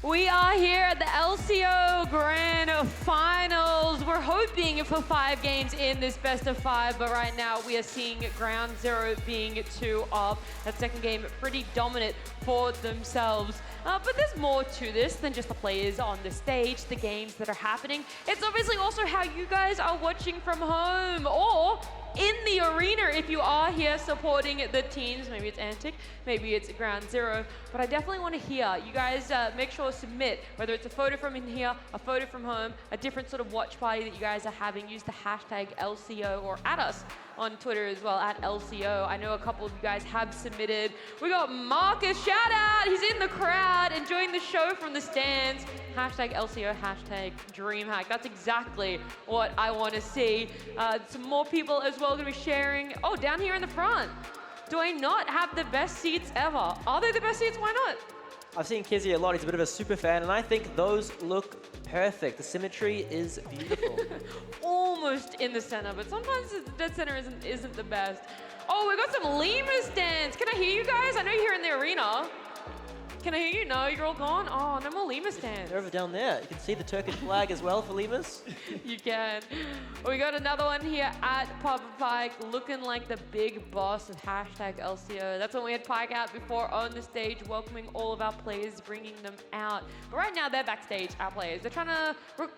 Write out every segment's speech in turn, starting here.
We are here at the LCO Grand Finals. We're hoping for 5 games in this best of 5, but right now we are seeing Ground Zero being 2 up. That second game pretty dominant for themselves. But there's more to this than just the players on the stage, the games that are happening. It's obviously also how you guys are watching from home or in the arena if you are here supporting the teams. Maybe it's Antic, maybe it's Ground Zero, but I definitely want to hear. You guys make sure to submit, whether it's a photo from in here, a photo from home, a different sort of watch party that you guys are having. Use the hashtag LCO or at us on Twitter as well, at LCO. I know a couple of you guys have submitted. We got Marcus, shout out, he's in the crowd, enjoying the show from the stands. Hashtag LCO, hashtag DreamHack. That's exactly what I want to see. Some more people as well going to be sharing. Oh, down here in the front. Do I not have the best seats ever? Are they the best seats? Why not? I've seen Kizzy a lot. He's a bit of a super fan, and I think those look perfect. The symmetry is beautiful. Almost in the center, but sometimes the dead center isn't the best. Oh, we got some Lima stands. Can I hear you guys? I know you're here in the arena. Can I hear you? No, you're all gone? Oh, no more Lima stands. They're over down there. You can see the Turkish flag as well for Limas. You can. We got another one here at Papa Pike, looking like the big boss of hashtag LCO. That's when we had Pike out before on the stage, welcoming all of our players, bringing them out. But right now, they're backstage, our players. They're trying to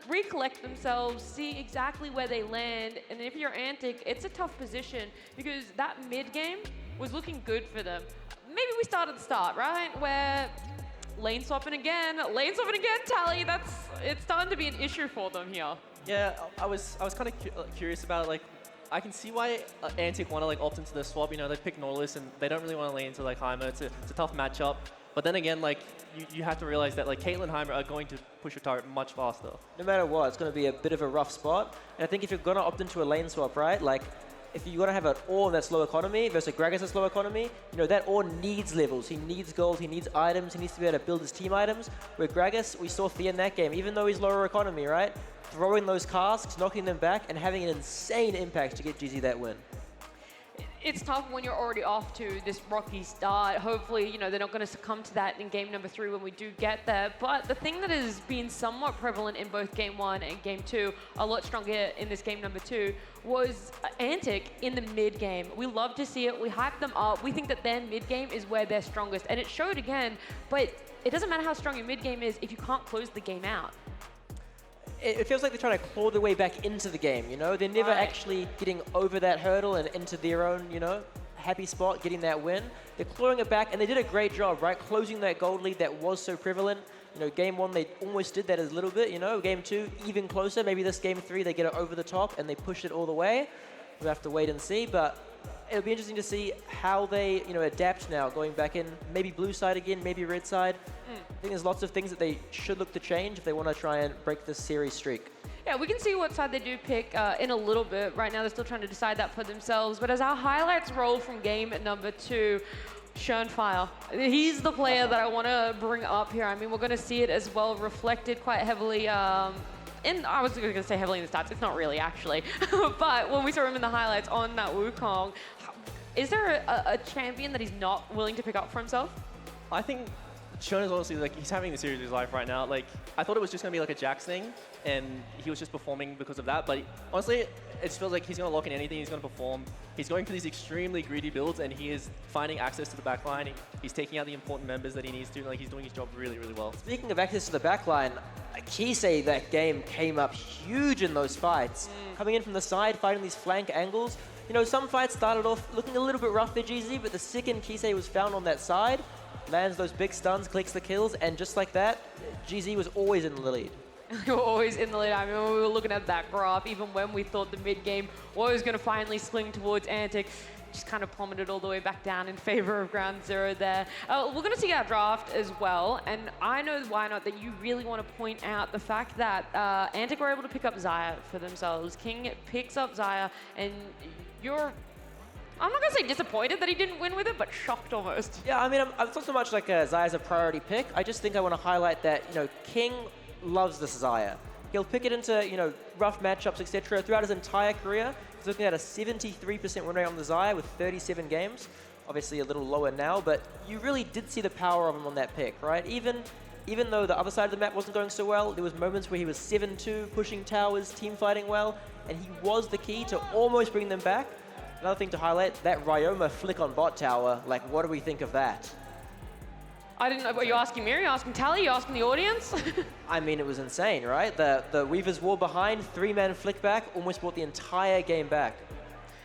recollect themselves, see exactly where they land. And if you're Antic, it's a tough position because that mid game was looking good for them. Maybe we start at the start, right? Where lane swapping again, Tally. It's starting to be an issue for them here. Yeah, I was kind of curious about it. Like, I can see why Antic want to like opt into the swap. You know, they pick Nautilus and they don't really want to lane into like Heimer. It's a tough matchup. But then again, like you have to realize that like Caitlyn and Heimer are going to push your turret much faster. No matter what, it's going to be a bit of a rough spot. And I think if you're going to opt into a lane swap, right? Like, if you're going to have an Ornn that's low economy versus Gragas that's low economy, you know, that Ornn needs levels. He needs gold, he needs items, he needs to be able to build his team items. Where Gragas, we saw Thea in that game, even though he's lower economy, right? Throwing those casks, knocking them back, and having an insane impact to get GZ that win. It's tough when you're already off to this rocky start. Hopefully, you know, they're not going to succumb to that in game number 3 when we do get there. But the thing that has been somewhat prevalent in both game 1 and game 2, a lot stronger in this game number 2, was Antic in the mid game. We love to see it. We hype them up. We think that their mid game is where they're strongest. And it showed again, but it doesn't matter how strong your mid game is if you can't close the game out. It feels like they're trying to claw their way back into the game, you know? They're never actually getting over that hurdle and into their own, you know, happy spot, getting that win. They're clawing it back, and they did a great job, right? Closing that gold lead that was so prevalent. You know, game 1, they almost did that a little bit, you know? Game 2, even closer. Maybe this game 3, they get it over the top, and they push it all the way. We'll have to wait and see, but it'll be interesting to see how they, you know, adapt now, going back in, maybe blue side again, maybe red side. I think there's lots of things that they should look to change if they want to try and break this series streak. Yeah, we can see what side they do pick in a little bit. Right now, they're still trying to decide that for themselves. But as our highlights roll from game number 2, Schönfire, he's the player that I want to bring up here. I mean, we're going to see it as well reflected quite heavily I was going to say heavily in the stats. It's not really, actually. But when we saw him in the highlights on that Wukong, is there a champion that he's not willing to pick up for himself? I think Sean is honestly like, he's having the series of his life right now. Like, I thought it was just going to be like a Jax thing, and he was just performing because of that. But honestly, it just feels like he's going to lock in anything, he's going to perform. He's going for these extremely greedy builds, and he is finding access to the backline. He's taking out the important members that he needs to. Like, he's doing his job really, really well. Speaking of access to the backline, Kisei that game came up huge in those fights. Coming in from the side, fighting these flank angles. You know, some fights started off looking a little bit rough for GZ, but the second Kisei was found on that side, lands those big stuns, clicks the kills, and just like that, GZ was always in the lead. We were always in the lead. I mean, when we were looking at that graph, even when we thought the mid game was going to finally swing towards Antic, just kind of plummeted all the way back down in favor of Ground Zero there. We're going to see our draft as well, and I know why not that you really want to point out the fact that Antic were able to pick up Xayah for themselves. King picks up Xayah, and you're, I'm not going to say disappointed that he didn't win with it, but shocked almost. Yeah, I mean, it's not so much like Xayah's a priority pick. I just think I want to highlight that, you know, King loves this Xayah. He'll pick it into, you know, rough matchups, etc. Throughout his entire career, he's looking at a 73% win rate on the Xayah with 37 games. Obviously a little lower now, but you really did see the power of him on that pick, right? Even even though the other side of the map wasn't going so well, there was moments where he was 7-2, pushing towers, team fighting well, and he was the key to almost bring them back. Another thing to highlight, that Ryoma flick on bot tower, like what do we think of that? I didn't know, are you asking me? Are you asking Tally? Are you asking the audience? I mean, it was insane, right? The Weaver's War behind, 3-man flick back, almost brought the entire game back.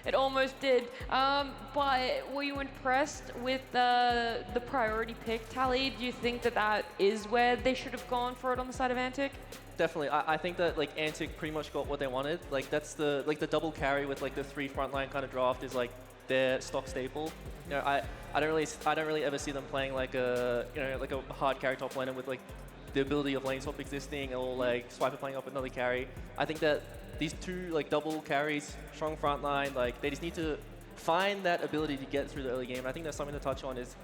It almost did. But were you impressed with the priority pick, Tally? Do you think that that is where they should have gone for it on the side of Antic? Definitely. I think that like Antic pretty much got what they wanted. Like that's the double carry with like the 3 frontline kind of draft is like their stock staple. You know, I don't really ever see them playing like a like a hard carry top laner with like the ability of lane swap existing or like Swiper playing up another carry. I think that these 2 like double carries, strong front line, like they just need to find that ability to get through the early game. I think that's something to touch on is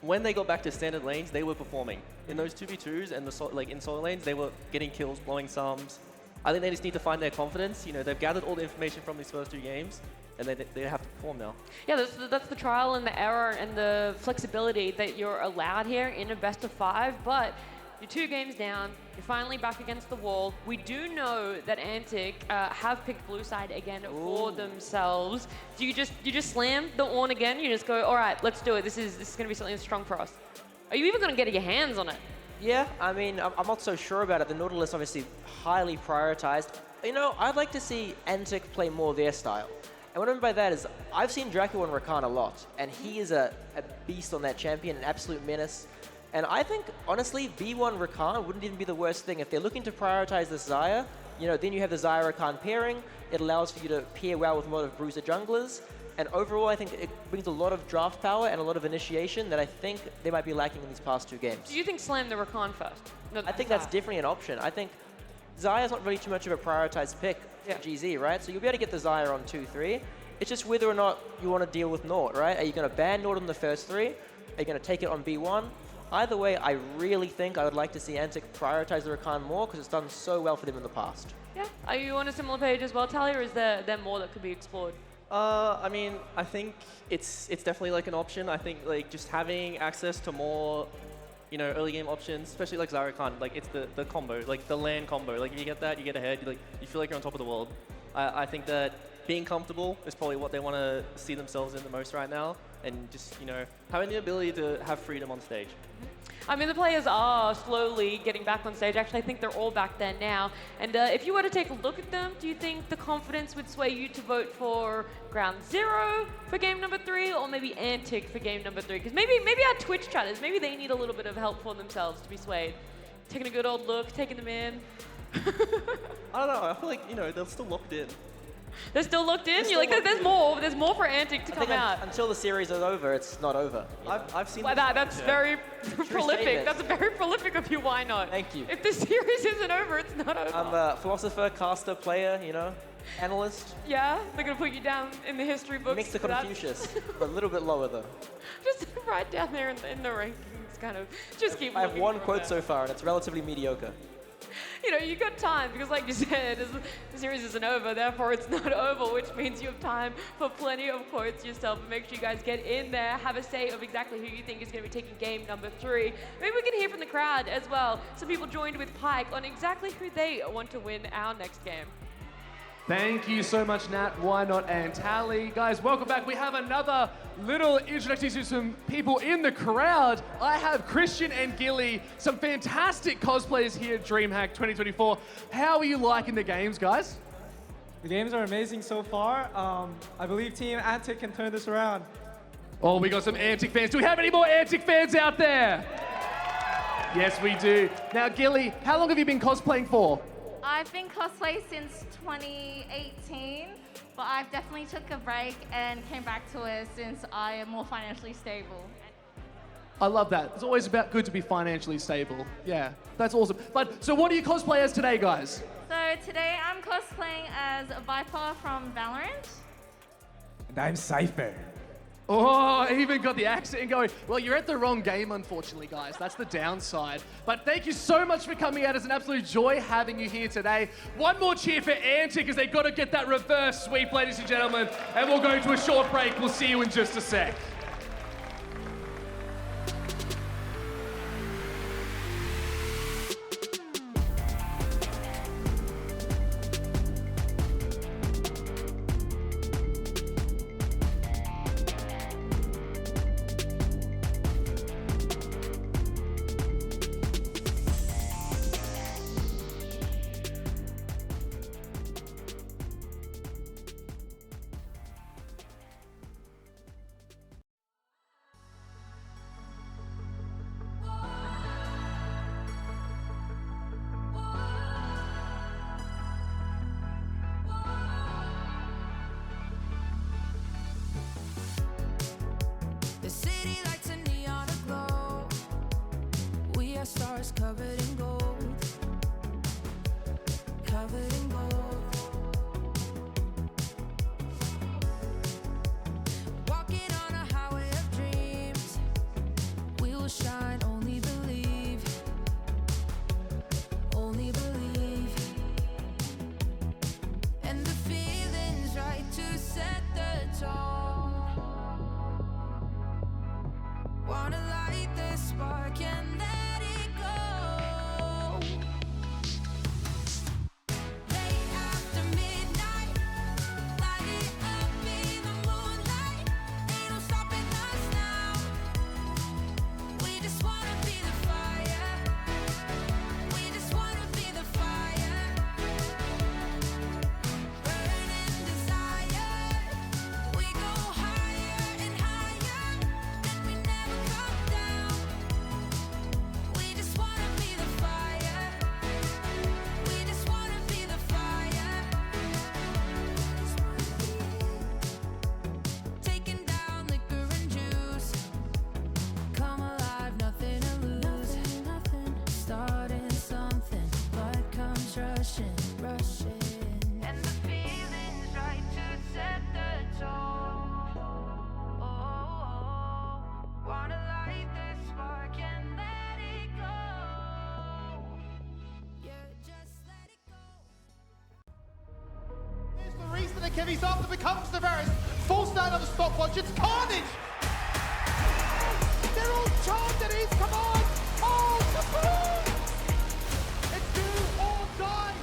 when they got back to standard lanes, they were performing. In those 2v2s and the in solo lanes, they were getting kills, blowing sums. I think they just need to find their confidence. You know, they've gathered all the information from these first 2 games, and they have to perform now. Yeah, that's the trial and the error and the flexibility that you're allowed here in a best of 5, but you're 2 games down, you're finally back against the wall. We do know that Antic have picked blue side again for themselves. Do you just slam the Ornn again? You just go, all right, let's do it. This is going to be something that's strong for us. Are you even going to get your hands on it? Yeah, I mean, I'm not so sure about it. The Nautilus obviously highly prioritized. You know, I'd like to see Antic play more their style. And what I mean by that is, I've seen Draco and Rakan a lot, and he is a beast on that champion, an absolute menace. And I think, honestly, B1 Rakan wouldn't even be the worst thing. If they're looking to prioritize this Xayah, you know, then you have the Xayah Rakan pairing. It allows for you to pair well with a lot of bruiser junglers. And overall, I think it brings a lot of draft power and a lot of initiation that I think they might be lacking in these past 2 games. Do you think slam the Rakan first? No, I think that's definitely an option. I think Xayah's not really too much of a prioritized pick for GZ, right? So you'll be able to get the Xayah on 2-3. It's just whether or not you want to deal with Nort, right? Are you going to ban Nort on the first 3? Are you going to take it on B1? Either way, I really think I would like to see Antic prioritize the Rakan more because it's done so well for them in the past. Yeah. Are you on a similar page as well, Tally, or is there more that could be explored? I mean, I think it's definitely like an option. I think like just having access to more, you know, early game options, especially like Xayah Rakan, like it's the combo, like the land combo. Like if you get that, you get ahead. You feel like you're on top of the world. I think that being comfortable is probably what they want to see themselves in the most right now, and just, you know, having the ability to have freedom on stage. I mean, the players are slowly getting back on stage. Actually, I think they're all back there now. And if you were to take a look at them, do you think the confidence would sway you to vote for Ground Zero for game number 3, or maybe Antic for game number 3? Because maybe our Twitch chatters, maybe they need a little bit of help for themselves to be swayed. Taking a good old look, taking them in. I don't know. I feel like, you know, they're still locked in. They're still locked in? You're like, there's more. There's more for Antic to come out. Until the series is over, it's not over. I've seen that's very prolific. statement. That's very prolific of you. Why not? Thank you. If the series isn't over, it's not over. I'm a philosopher, caster, player, you know, analyst. Yeah? They're going to put you down in the history books. Mix the for that. Confucius, but a little bit lower though. Just right down there in the rankings, kind of. Just keep I have looking one for quote that. so far, and it's relatively mediocre. You know, you got time, because like you said, the series isn't over, therefore it's not over, which means you have time for plenty of quotes yourself. And make sure you guys get in there, have a say of exactly who you think is going to be taking game number 3. Maybe we can hear from the crowd as well. Some people joined with Pike on exactly who they want to win our next game. Thank you so much, Nat. Why not? And Tally. Guys, welcome back. We have another little introduction to some people in the crowd. I have Christian and Gilly, some fantastic cosplayers here at DreamHack 2024. How are you liking the games, guys? The games are amazing so far. I believe Team Antic can turn this around. Oh, we got some Antic fans. Do we have any more Antic fans out there? Yes, we do. Now, Gilly, how long have you been cosplaying for? I've been cosplaying since 2018, but I've definitely took a break and came back to it since I am more financially stable. I love that. It's always good to be financially stable. Yeah, that's awesome. But so what are you cosplay as today, guys? So today I'm cosplaying as Viper from Valorant. And I'm Cypher. Oh, I even got the accent going. Well, you're at the wrong game, unfortunately, guys. That's the downside. But thank you so much for coming out. It's an absolute joy having you here today. One more cheer for Antic, as they got to get that reverse sweep, ladies and gentlemen. And we'll go to a short break. We'll see you in just a sec. stars covered in gold. Covered in gold. Walking on a highway of dreams. We will shine, only believe. Only believe. And the feeling's right to set the tone. Wanna light the spark and let it go. Late after midnight, light it up in the moonlight. Ain't no stopping us now. We just wanna be the fire. We just wanna be the fire. Burning desire. We go higher and higher, and we never come down. We just wanna be the fire. We just wanna be the fire. Taking down liquor and juice. Come alive, nothing to lose. Starting something, blood comes rushing, rushing. And the feeling's right to set the tone. Oh, wanna light the spark and let it go. Yeah, just let it go. Here's the reason that Kimmy's after becomes the Varus. Full stand on the stopwatch, it's carnage! They're all charged at his command! Oh, the boom! It's do or die!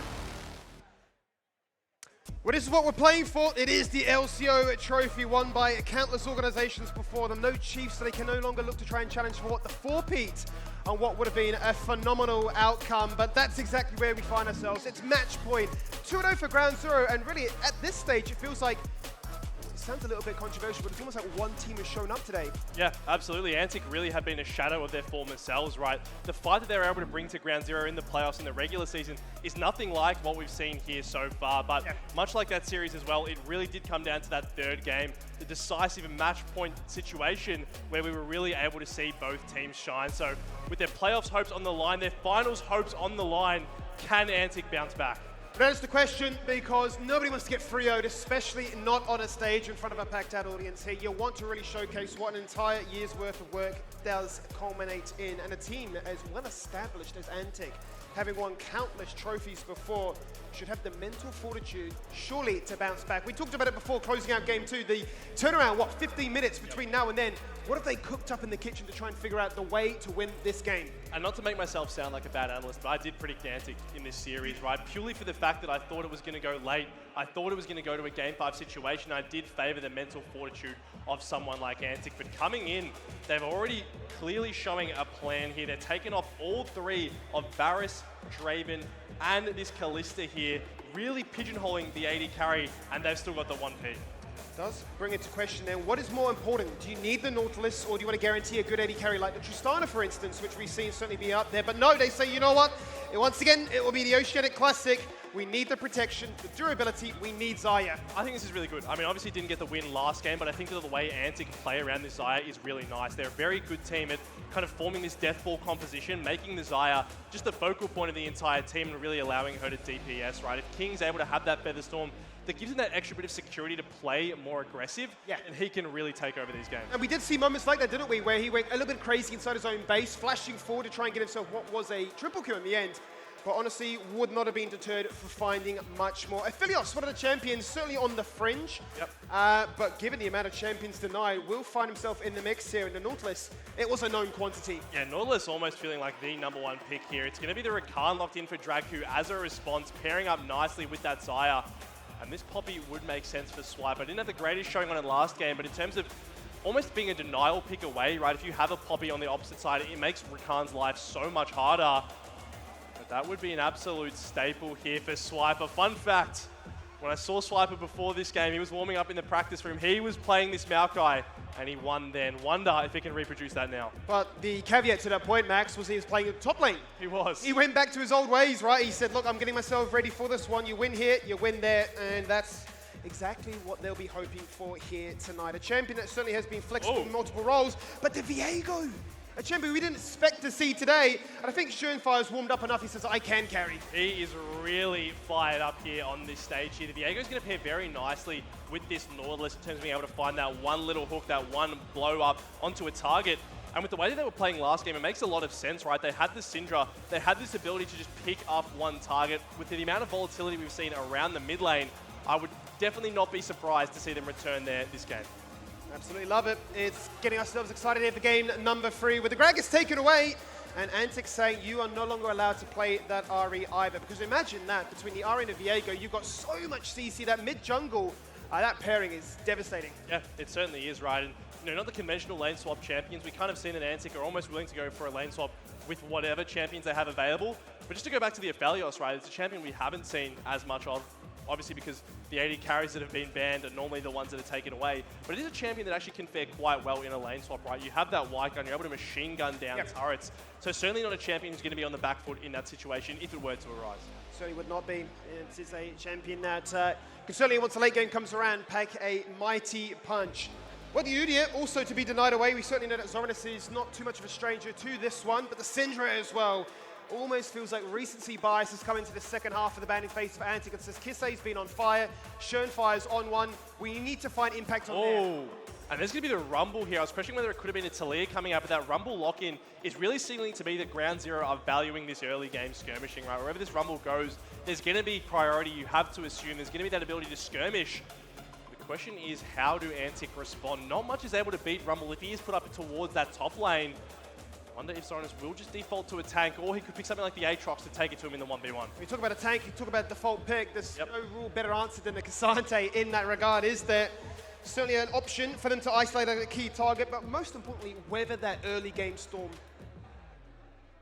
Well, this is what we're playing for. It is the LCO trophy won by countless organizations before them. No Chiefs, so they can no longer look to try and challenge for what the four-peat and what would have been a phenomenal outcome. But that's exactly where we find ourselves. It's match point. 2-0 for Ground Zero. And really, at this stage, it feels like, it sounds a little bit controversial, but it's almost like one team has shown up today. Yeah, absolutely. Antic really have been a shadow of their former selves, right? The fight that they're able to bring to Ground Zero in the playoffs in the regular season is nothing like what we've seen here so far. But much like that series as well, it really did come down to that third game, the decisive match point situation where we were really able to see both teams shine. So with their playoffs hopes on the line, their finals hopes on the line, can Antic bounce back? That is the question, because nobody wants to get 3-0'd, especially not on a stage in front of a packed-out audience here. You want to really showcase what an entire year's worth of work does culminate in, and a team as well established as Antic, having won countless trophies before, should have the mental fortitude, surely, to bounce back. We talked about it before closing out Game 2, the turnaround, 15 minutes between now and then. What have they cooked up in the kitchen to try and figure out the way to win this game? And not to make myself sound like a bad analyst, but I did predict Antic in this series, right? Purely for the fact that I thought it was going to go late. I thought it was going to go to a Game 5 situation. I did favor the mental fortitude of someone like Antic. But coming in, they've already clearly showing a plan here. They're taking off all three of Varus, Draven, and this Kalista here, really pigeonholing the AD carry, and they've still got the 1P. Does bring into question then, what is more important? Do you need the Nautilus, or do you want to guarantee a good AD carry like the Tristana, for instance, which we've seen certainly be up there? But no, they say, you know what? Once again, it will be the Oceanic Classic. We need the protection, the durability, we need Xayah. I think this is really good. I mean, obviously didn't get the win last game, but I think that the way Antic play around this Xayah is really nice. They're a very good team at kind of forming this death ball composition, making the Xayah just the focal point of the entire team and really allowing her to DPS, right? If King's able to have that Featherstorm, that gives him that extra bit of security to play more aggressive, and he can really take over these games. And we did see moments like that, didn't we, where he went a little bit crazy inside his own base, flashing forward to try and get himself what was a triple kill in the end. But honestly, would not have been deterred for finding much more. Aphelios, one of the champions, certainly on the fringe. But given the amount of champions denied, will find himself in the mix here. In the Nautilus, it was a known quantity. Yeah, Nautilus almost feeling like the #1 pick here. It's going to be the Rakan locked in for Draku as a response, pairing up nicely with that Xayah. And this Poppy would make sense for Swipe. I didn't have the greatest showing on it last game, but in terms of almost being a denial pick away, right? If you have a Poppy on the opposite side, it makes Rakan's life so much harder. But that would be an absolute staple here for Swiper. Fun fact, when I saw Swiper before this game, he was warming up in the practice room. He was playing this Maokai, and he won then. Wonder if he can reproduce that now. But the caveat to that point, Max, was he was playing top lane. He was. He went back to his old ways, right? He said, look, I'm getting myself ready for this one. You win here, you win there, and that's exactly what they'll be hoping for here tonight. A champion that certainly has been flexible in multiple roles, but the Viego, A champion we didn't expect to see today. And I think Schoenfire's warmed up enough. He says, I can carry. He is really fired up here on this stage here. The Viego's going to pair very nicely with this Nautilus in terms of being able to find that one little hook, that one blow up onto a target. And with the way that they were playing last game, it makes a lot of sense, right? They had the Syndra, they had this ability to just pick up one target. With the amount of volatility we've seen around the mid lane, I would definitely not be surprised to see them return there this game. Absolutely love it. It's getting ourselves excited here for game number 3. With the Grab gets taken away, and Antic saying you are no longer allowed to play that Ahri either. Because imagine that, between the Ahri and the Viego, you've got so much CC, that mid-jungle, that pairing is devastating. Yeah, it certainly is, right? And you know, not the conventional lane swap champions. We kind of seen that Antic are almost willing to go for a lane swap with whatever champions they have available. But just to go back to the Aphelios, right, it's a champion we haven't seen as much of. Obviously because the AD carries that have been banned are normally the ones that are taken away. But it is a champion that actually can fare quite well in a lane swap, right? You have that white gun, you're able to machine gun down turrets. So certainly not a champion who's going to be on the back foot in that situation if it were to arise. Certainly would not be. It is a champion that can certainly, once the late game comes around, pack a mighty punch. Well, the Udyr also to be denied away. We certainly know that Zoranus is not too much of a stranger to this one, but the Syndra as well. Almost feels like recency bias has come into the second half of the banning phase for Antic. It says Kisei's been on fire, Schoenfire's on one. We need to find impact on there. And there's going to be the Rumble here. I was questioning whether it could have been a Talia coming out, but that Rumble lock-in is really signaling to me that Ground Zero are valuing this early game skirmishing, right? Wherever this Rumble goes, there's going to be priority. You have to assume there's going to be that ability to skirmish. The question is, how do Antic respond? Not much is able to beat Rumble if he is put up towards that top lane. I wonder if Zoranus will just default to a tank, or he could pick something like the Aatrox to take it to him in the 1v1. When you talk about a tank, you talk about default pick. There's no real better answer than the Cassante in that regard, is there? Certainly an option for them to isolate a key target, but most importantly, weather that early game storm.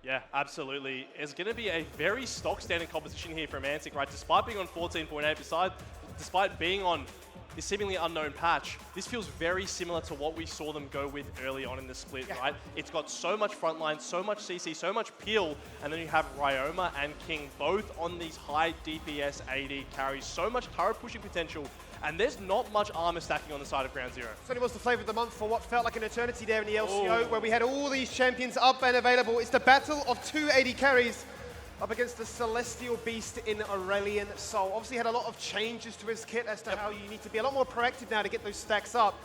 Yeah, absolutely. It's going to be a very stock standard composition here from Antic, right? Despite being on 14.8, despite being on this seemingly unknown patch, this feels very similar to what we saw them go with early on in the split, right? It's got so much frontline, so much CC, so much peel, and then you have Ryoma and King both on these high DPS AD carries, so much turret pushing potential, and there's not much armor stacking on the side of Ground Zero. Certainly was the flavor of the month for what felt like an eternity there in the LCO, where we had all these champions up and available. It's the battle of 2 AD carries up against the Celestial Beast in Aurelion Sol. Obviously had a lot of changes to his kit as to how you need to be a lot more proactive now to get those stacks up,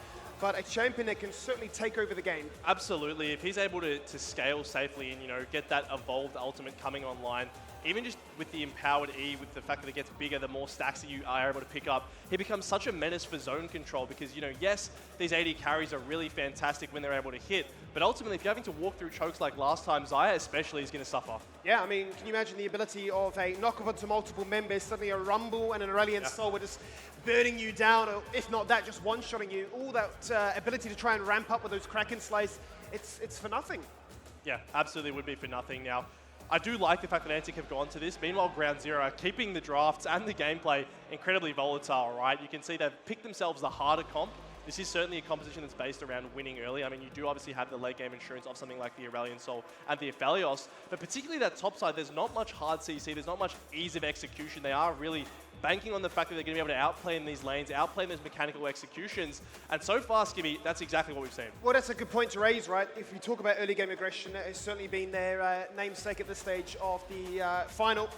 but a champion that can certainly take over the game. Absolutely, if he's able to scale safely and, you know, get that evolved ultimate coming online, even just with the empowered E, with the fact that it gets bigger, the more stacks that you are able to pick up, he becomes such a menace for zone control because, you know, yes, these AD carries are really fantastic when they're able to hit, but ultimately if you're having to walk through chokes like last time, Xayah especially is going to suffer. Yeah, I mean, can you imagine the ability of a knockoff onto multiple members, suddenly a Rumble and an Aurelion Sol were just burning you down, or if not that, just one-shotting you. All that ability to try and ramp up with those Kraken Slice, it's for nothing. Yeah, absolutely would be for nothing. Now, I do like the fact that Antic have gone to this. Meanwhile, Ground Zero are keeping the drafts and the gameplay incredibly volatile, right? You can see they've picked themselves the harder comp. This is certainly a composition that's based around winning early. I mean, you do obviously have the late game insurance of something like the Aurelion Sol and the Aphelios, but particularly that top side, there's not much hard CC, there's not much ease of execution. They are really banking on the fact that they're going to be able to outplay in these lanes, outplay in those mechanical executions. And so far, Skibby, that's exactly what we've seen. Well, that's a good point to raise, right? If you talk about early game aggression, that has certainly been their namesake at this stage of the final.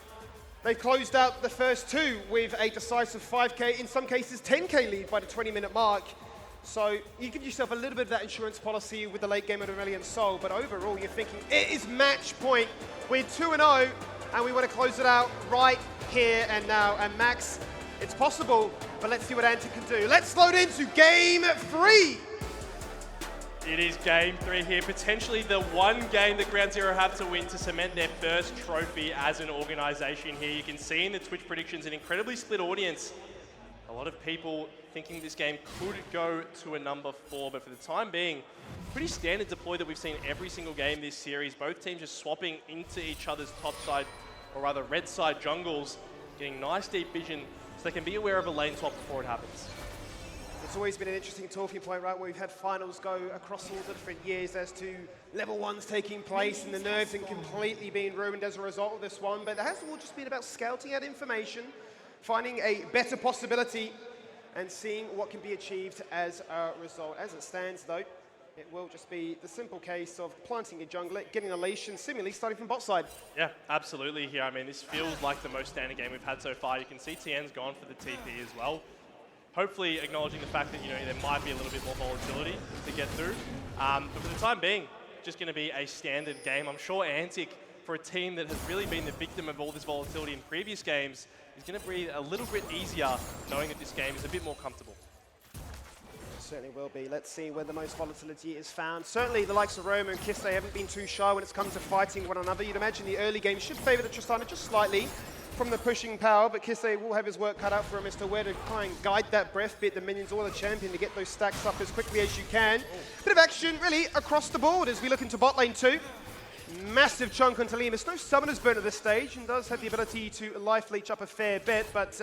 They've closed out the first two with a decisive 5k, in some cases 10k lead by the 20-minute mark. So you give yourself a little bit of that insurance policy with the late game of Aurelion Sol, but overall you're thinking it is match point. We're 2-0, and we want to close it out right here and now. And Max, it's possible, but let's see what Antic can do. Let's load into game 3. It is game 3 here, potentially the one game that Ground Zero have to win to cement their first trophy as an organization here. You can see in the Twitch predictions an incredibly split audience. A lot of people thinking this game could go to a number 4, but for the time being, pretty standard deploy that we've seen every single game this series. Both teams just swapping into each other's top side, or rather red side jungles, getting nice deep vision so they can be aware of a lane swap before it happens. It's always been an interesting talking point, right, where we've had finals go across all the different years as to level 1s taking place and the nerves and completely being ruined as a result of this one. But it has all just been about scouting out information, finding a better possibility, and seeing what can be achieved as a result. As it stands, though, It will just be the simple case of planting a jungler, getting a Leash, and seemingly starting from bot side. Yeah, absolutely here. I mean, this feels like the most standard game we've had so far. You can see Tien's gone for the TP as well. Hopefully acknowledging the fact that, there might be a little bit more volatility to get through. But for the time being, just going to be a standard game. I'm sure Antic, for a team that has really been the victim of all this volatility in previous games, is going to breathe a little bit easier knowing that this game is a bit more comfortable. Certainly will be. Let's see where the most volatility is found. Certainly the likes of Roma and Kisse haven't been too shy when it's come to fighting one another. You'd imagine the early game should favour the Tristana just slightly from the pushing power, but Kisse will have his work cut out for him as to where to try and guide that breath bit, the minions or the champion, to get those stacks up as quickly as you can. Bit of action really across the board as we look into bot lane too. Massive chunk onto Limus. No summoner's burn at this stage and does have the ability to life leech up a fair bit, but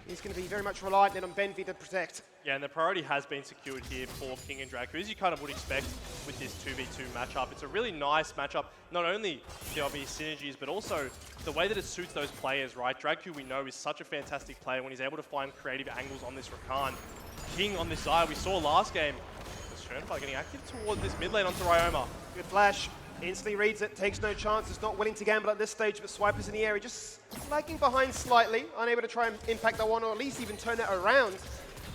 he's going to be very much reliant then on Benvi to protect. Yeah, and the priority has been secured here for King and Draku, as you kind of would expect with this 2v2 matchup. It's a really nice matchup, not only the obvious synergies, but also the way that it suits those players, right? Draku, we know, is such a fantastic player when he's able to find creative angles on this Rakan. King on this side, we saw last game, Schönfire getting active towards this mid lane onto Ryoma. Good flash. Instantly reads it, takes no chances, not willing to gamble at this stage, but Swiper's in the area, just lagging behind slightly, unable to try and impact that one, or at least even turn it around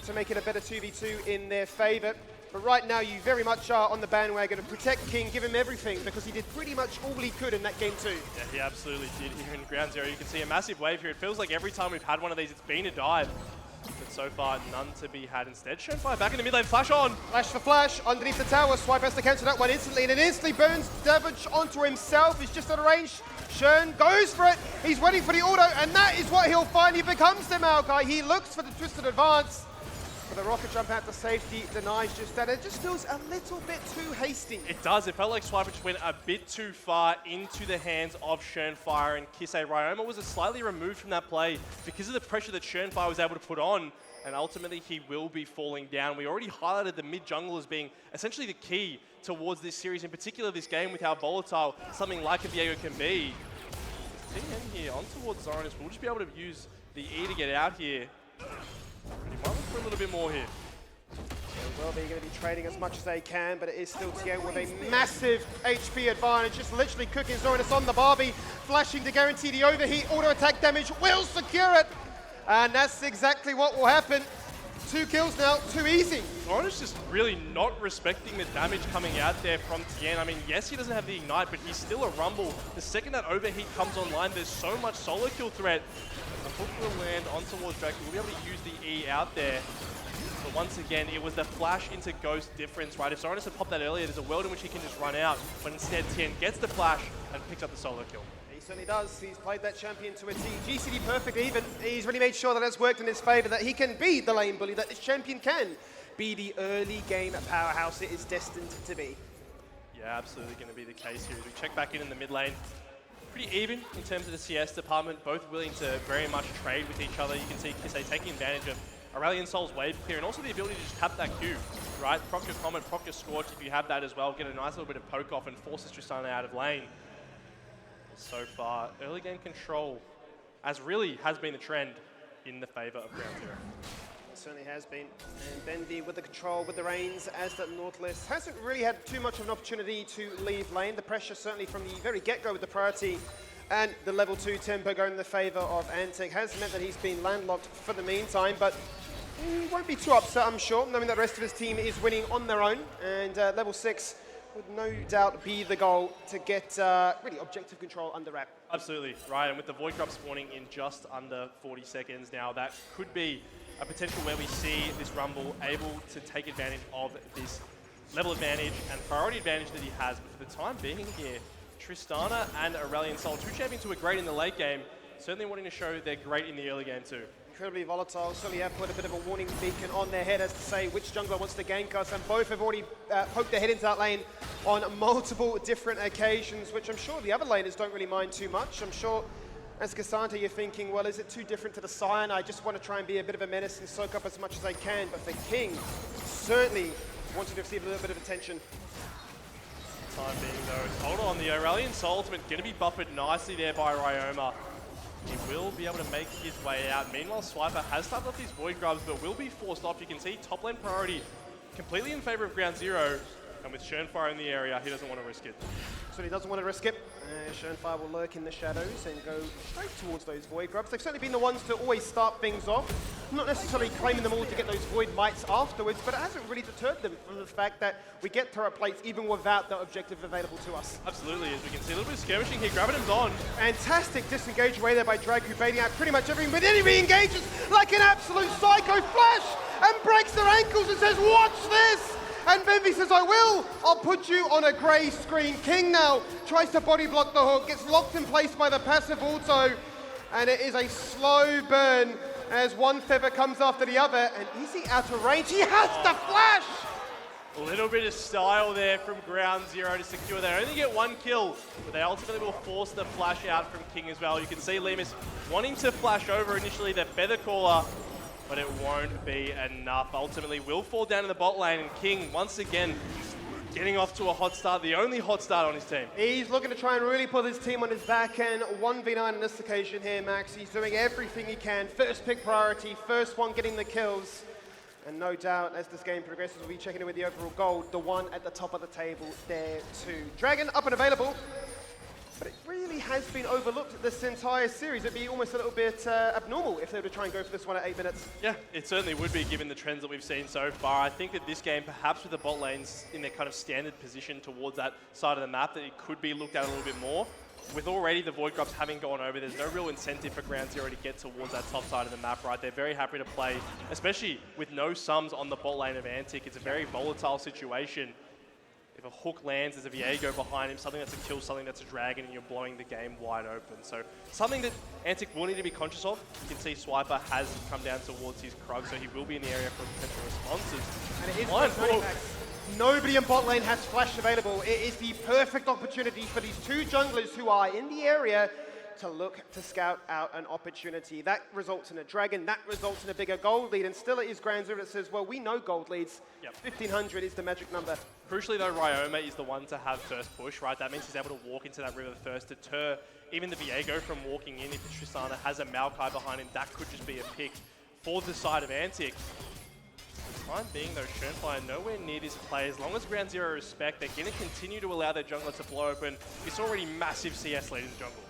to make it a better 2v2 in their favour. But right now, you very much are on the bandwagon to protect King, give him everything, because he did pretty much all he could in that game too. Yeah, he absolutely did here in Ground Zero. You can see a massive wave here. It feels like every time we've had one of these, it's been a dive. But so far, none to be had instead. Schönfire back in the mid lane, flash on! Flash for flash, underneath the tower. Swipe has to cancel that one instantly, and it instantly burns damage onto himself. He's just out of range. Schön goes for it. He's waiting for the auto, and that is what he'll find. He becomes the Maokai. He looks for the twisted advance. But the rocket jump out to safety denies just that. It just feels a little bit too hasty. It does. It felt like Swiper just went a bit too far into the hands of Schönfire, and Kisse. Ryoma was slightly removed from that play because of the pressure that Schönfire was able to put on, and ultimately he will be falling down. We already highlighted the mid jungle as being essentially the key towards this series, in particular this game with how volatile something like a Viego can be. TN here on towards Zoranus. We'll just be able to use the E to get out here. He might look for a little bit more here. Well, they're going to be trading as much as they can, but it is still TN with a massive HP advantage, just literally cooking Zoranus on the Barbie, flashing to guarantee the overheat, auto attack damage, will secure it, and that's exactly what will happen. 2 kills now, too easy. Zoranus just really not respecting the damage coming out there from Tien. I mean, yes, he doesn't have the Ignite, but he's still a Rumble. The second that overheat comes online, there's so much solo kill threat. The hook will land on towards Draku. We'll be able to use the E out there. But once again, it was the flash into Ghost difference, right? If Zoranus had popped that earlier, there's a world in which he can just run out. But instead, Tien gets the flash and picks up the solo kill. He certainly does. He's played that champion to a T. GCD perfect even. He's really made sure that it's worked in his favor, that he can be the lane bully, that this champion can be the early game powerhouse it is destined to be. Yeah, absolutely going to be the case here. As we check back in the mid lane, pretty even in terms of the CS department, both willing to very much trade with each other. You can see Kisse taking advantage of Aurelion Sol's wave clear, and also the ability to just tap that Q, right? Proc your Comet, proc your Scorch if you have that as well, get a nice little bit of poke off and forces Tristana out of lane. So far, early game control, as really has been the trend in the favor of Ground Zero. It certainly has been. And Benvi with the control, with the reins, as that Nautilus hasn't really had too much of an opportunity to leave lane. The pressure certainly from the very get-go with the priority and the level 2 tempo going in the favor of Antic has meant that he's been landlocked for the meantime, but he won't be too upset, I'm sure, knowing that the rest of his team is winning on their own, and level 6 would no doubt be the goal to get really objective control under wrap. Absolutely, right, and with the Void Grub spawning in just under 40 seconds now, that could be a potential where we see this Rumble able to take advantage of this level advantage and priority advantage that he has. But for the time being here, Tristana and Aurelion Sol, 2 champions who are great in the late game, certainly wanting to show they're great in the early game too. Incredibly volatile, certainly have put a bit of a warning beacon on their head as to say which jungler wants to gank us, and both have already poked their head into that lane on multiple different occasions, which I'm sure the other laners don't really mind too much. I'm sure as Cassandra you're thinking, well, is it too different to the Scion? I just want to try and be a bit of a menace and soak up as much as I can, but for King, certainly wanted to receive a little bit of attention. Time being though, hold on, the Aurelion Sol ultimate going to be buffered nicely there by Ryoma. He will be able to make his way out. Meanwhile, Swiper has started off these Void Grubs, but will be forced off. You can see top lane priority completely in favor of Ground Zero. And with Schönfire in the area, he doesn't want to risk it. So he doesn't want to risk it. Schönfire will lurk in the shadows and go straight towards those Void Grubs. They've certainly been the ones to always start things off. Not necessarily claiming them all to get those Void Mites afterwards, but it hasn't really deterred them from the fact that we get turret plates even without that objective available to us. Absolutely, as we can see, a little bit of skirmishing here. Gravitum's on. Fantastic disengage away there by Dragu, baiting out pretty much everything, but then he re-engages like an absolute psycho flash and breaks their ankles and says, watch this! And Benvi says, I will. I'll put you on a grey screen. King now tries to body block the hook, gets locked in place by the passive auto, and it is a slow burn as one feather comes after the other, and is he out of range? He has to flash! A little bit of style there from Ground Zero to secure. They only get one kill, but they ultimately will force the flash out from King as well. You can see Lemus wanting to flash over initially the Feather Caller, but it won't be enough. Ultimately will fall down in the bot lane, and King once again getting off to a hot start, the only hot start on his team. He's looking to try and really put his team on his back end. 1v9 on this occasion here, Max. He's doing everything he can. First pick priority, first one getting the kills. And no doubt, as this game progresses, we'll be checking in with the overall gold, the one at the top of the table there too. Dragon up and available, but it really has been overlooked this entire series. It'd be almost a little bit abnormal if they were to try and go for this one at 8 minutes. Yeah, it certainly would be given the trends that we've seen so far. I think that this game, perhaps with the bot lanes in their kind of standard position towards that side of the map, that it could be looked at a little bit more. With already the Void Grubs having gone over, there's no real incentive for Ground Zero to get towards that top side of the map, right? They're very happy to play, especially with no sums on the bot lane of Antic. It's a very volatile situation. If a hook lands, there's a Viego behind him, something that's a kill, something that's a dragon, and you're blowing the game wide open. So something that Antic will need to be conscious of. You can see Swiper has come down towards his Krug, so he will be in the area for potential responses. And it is nobody in bot lane has flash available. It is the perfect opportunity for these two junglers who are in the area to look to scout out an opportunity. That results in a dragon, that results in a bigger gold lead, and still it is Ground Zero that says, well, we know gold leads. Yep. 1,500 is the magic number. Crucially though, Ryoma is the one to have first push, right? That means he's able to walk into that river first, deter even the Viego from walking in. If Tristana has a Maokai behind him, that could just be a pick for the side of Antic. For the time being though, Schönfire nowhere near this play. As long as Ground Zero respect, they're going to continue to allow their jungler to blow open this already massive CS lead in the jungle.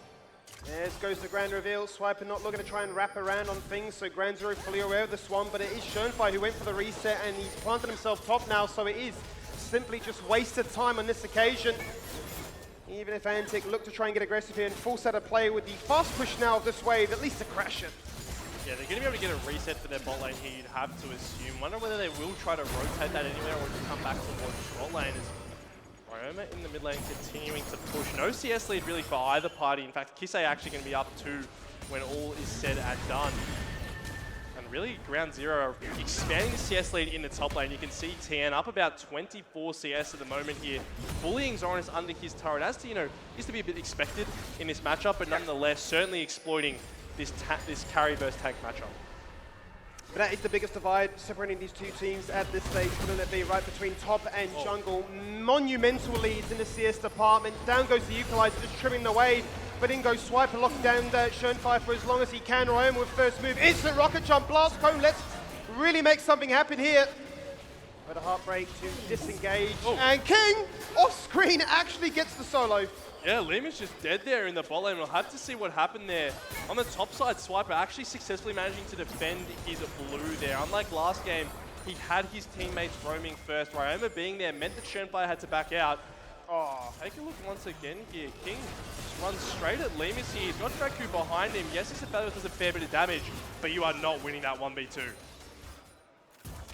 There goes the grand reveal. Swiper not looking to try and wrap around on things, so Ground Zero fully aware of the swan, but it is Schönfire who went for the reset, and he's planted himself top now, so it is simply just wasted time on this occasion. Even if Antic look to try and get aggressive here and force out a play with the fast push now of this wave, at least to crash it. Yeah, they're going to be able to get a reset for their bot lane here, you'd have to assume. Wonder whether they will try to rotate that anywhere or just come back towards the bot lane. Ryoma in the mid lane continuing to push. No CS lead really for either party. In fact, Kisei actually going to be up 2 when all is said and done. And really, Ground Zero are expanding the CS lead in the top lane. You can see TN up about 24 CS at the moment here. Bullying Zoranus under his turret, as to, used to be a bit expected in this matchup, but nonetheless, certainly exploiting this carry versus tank matchup. But that is the biggest divide separating these two teams at this stage, wouldn't it be, right between top and jungle. Monumental leads in the CS department. Down goes the Equalizer, just trimming the wave. But in goes Swiper, locking down Schönfire for as long as he can. Ryoma with first move. Instant rocket jump, blast cone. Let's really make something happen here. But a heartbreak to disengage. And King, off screen, actually gets the solo. Yeah, Lemus just dead there in the bot lane. We'll have to see what happened there. On the top side, Swiper actually successfully managing to defend his blue there. Unlike last game, he had his teammates roaming first. Ryoma being there meant that Schönfire had to back out. Oh, take a look once again here. King just runs straight at Lemus here. He's got Draku behind him. Yes, this does a fair bit of damage, but you are not winning that 1v2.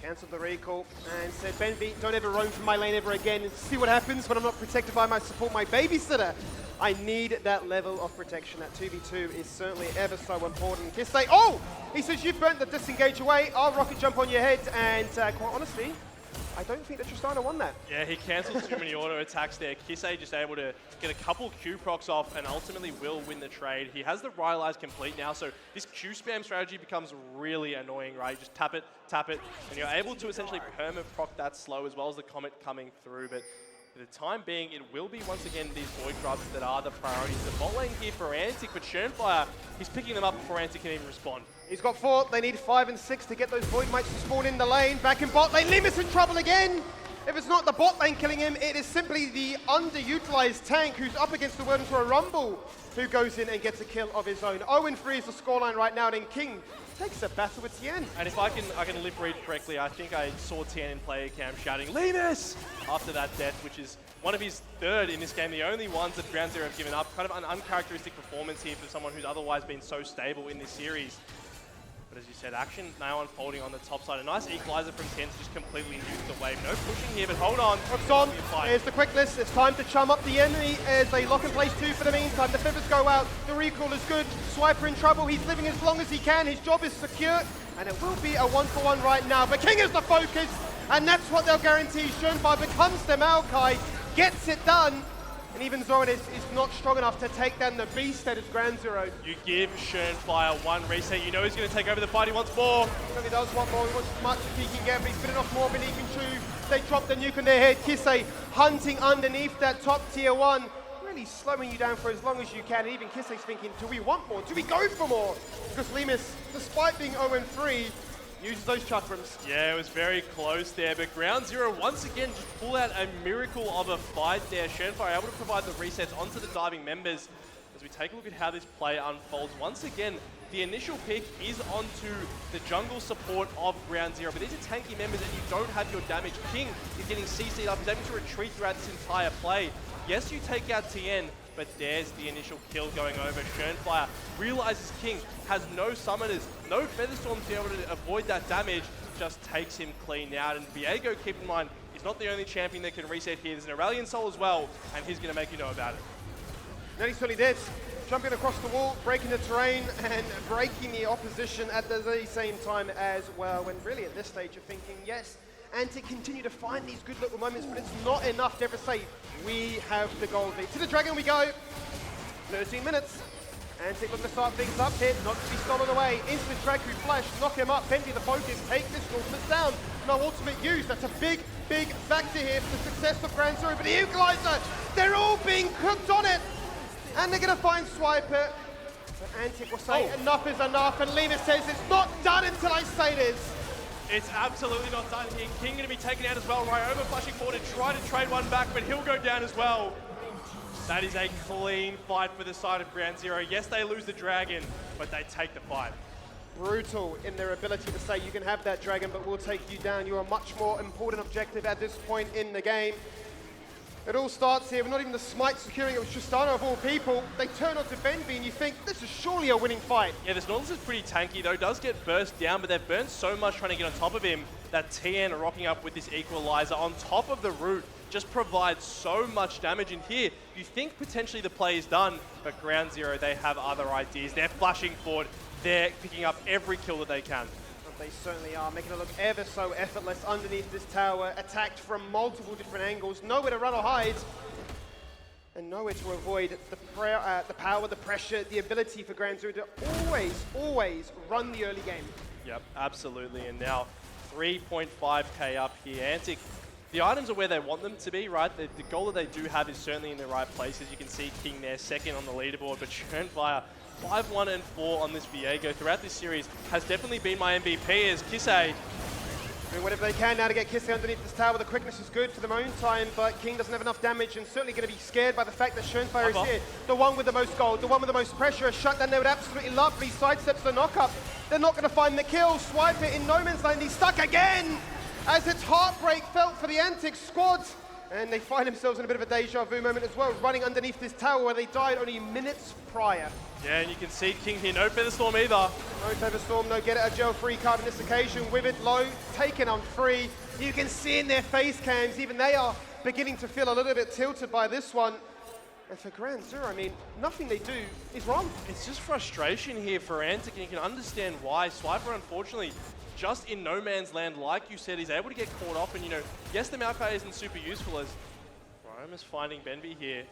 Cancelled the recall and said, Benvi, don't ever roam from my lane ever again. See what happens when I'm not protected by my support, my babysitter. I need that level of protection. That 2v2 is certainly ever so important. Kisei, he says, you've burnt the disengage away. I'll rocket jump on your head. And quite honestly, I don't think that Tristana won that. Yeah, he cancelled too many auto attacks there. Kisei just able to get a couple Q procs off and ultimately will win the trade. He has the Rylai's complete now, so this Q spam strategy becomes really annoying, right? Just tap it, and you're able to essentially perma-proc that slow as well as the Comet coming through. But for the time being, it will be once again these Void Grubs that are the priorities. The bot lane here for Antic, but Schönfire, he's picking them up before Antic can even respond. He's got 4. They need 5 and 6 to get those Void Mites to spawn in the lane. Back in bot lane. Lemus in trouble again. If it's not the bot lane killing him, it is simply the underutilized tank who's up against the World into a Rumble who goes in and gets a kill of his own. 0-3 is the scoreline right now, and King takes a battle with Tien. And if I can lip read correctly, I think I saw Tien in player cam shouting, "Lemus!" after that death, which is one of his third in this game, the only ones that Ground Zero have given up. Kind of an uncharacteristic performance here for someone who's otherwise been so stable in this series. But as you said, action now unfolding on the top side. A nice equalizer from Tien to just completely nuke the wave. No pushing here, but hold on. Hooks on. Here's the quickness. It's time to chum up the enemy as they lock in place 2 for the meantime. The Fibbers go out. The recall is good. Swiper in trouble. He's living as long as he can. His job is secure. And it will be a 1-for-1 right now. But King is the focus. And that's what they'll guarantee. Schönfire becomes the Maokai. Gets it done. And even Zoran is not strong enough to take down the beast that is Ground Zero. You give Schönfire one reset, you know he's going to take over the fight, he wants more. He really does want more, he wants as much as he can get, but he's bitten off more than he can chew. They drop the nuke on their head, Kisei hunting underneath that top tier 1, really slowing you down for as long as you can, and even Kisei's thinking, do we want more? Do we go for more? Because Lemus, despite being 0-3, uses those chakrams. Yeah, it was very close there, but Ground Zero once again just pull out a miracle of a fight there. Schönfire able to provide the resets onto the diving members. As we take a look at how this play unfolds, once again, the initial pick is onto the jungle support of Ground Zero, but these are tanky members and you don't have your damage. King is getting CC'd up, he's able to retreat throughout this entire play. Yes, you take out Tien, but there's the initial kill going over. Schönfire realizes King has no summoners, no Featherstorm to be able to avoid that damage, just takes him clean out. And Viego, keep in mind, is not the only champion that can reset here. There's an Aurelion Soul as well, and he's going to make you know about it. No, he certainly did. Jumping across the wall, breaking the terrain, and breaking the opposition at the same time as well. When really at this stage you're thinking, yes, Antic continue to find these good little moments, but it's not enough to ever say, we have the gold lead. To the Dragon we go. 13 minutes. Antic looking to start things up here, not to be stolen away. Instant Dragon flash, knock him up. Benji the focus, take this ultimate down. No ultimate use, that's a big factor here for the success of Ground Zero. But the equalizer, they're all being cooked on it. And they're gonna find Swiper. But Antic will say enough is enough, and Lemus says it's not done until I say it is. It's absolutely not done here. King going to be taken out as well. Ryoma flashing forward to try to trade one back, but he'll go down as well. That is a clean fight for the side of Ground Zero. Yes, they lose the Dragon, but they take the fight. Brutal in their ability to say you can have that Dragon, but we'll take you down. You are a much more important objective at this point in the game. It all starts here, but not even the smite securing it was Tristana of all people. They turn onto Benby and you think, this is surely a winning fight. Yeah, this Nautilus is pretty tanky though, does get burst down, but they've burned so much trying to get on top of him that Tien rocking up with this equalizer on top of the root just provides so much damage in here. You think potentially the play is done, but Ground Zero, they have other ideas. They're flashing forward, they're picking up every kill that they can. They certainly are, making it look ever so effortless underneath this tower, attacked from multiple different angles, nowhere to run or hide, and nowhere to avoid the power, the pressure, the ability for Ground Zero to always run the early game. Yep, absolutely, and now 3.5k up here. Antic, the items are where they want them to be, right? The goal that they do have is certainly in the right places. You can see King there, second on the leaderboard, but Schönfire 5-1-4 on this Viego throughout this series has definitely been my MVP as Kisei. Doing whatever they can now to get Kisei underneath this tower. The quickness is good for the own time, but King doesn't have enough damage and certainly going to be scared by the fact that Schönfire is here. The one with the most gold, the one with the most pressure. A shutdown they would absolutely love, but he sidesteps the knock-up. They're not going to find the kill. Swipe it in no man's land. He's stuck again as it's heartbreak felt for the Antic squad. And they find themselves in a bit of a deja vu moment as well, running underneath this tower where they died only minutes prior. Yeah, and you can see King here, no Featherstorm either. No Featherstorm, no get it a gel free card on this occasion. With it low, taken on free. You can see in their face cams, even they are beginning to feel a little bit tilted by this one. And for Ground Zero, I mean, nothing they do is wrong. It's just frustration here for Antic, and you can understand why. Swiper, unfortunately, just in no man's land, like you said, he's able to get caught off, and yes, the Maokai isn't super useful as Rome is finding Benby here,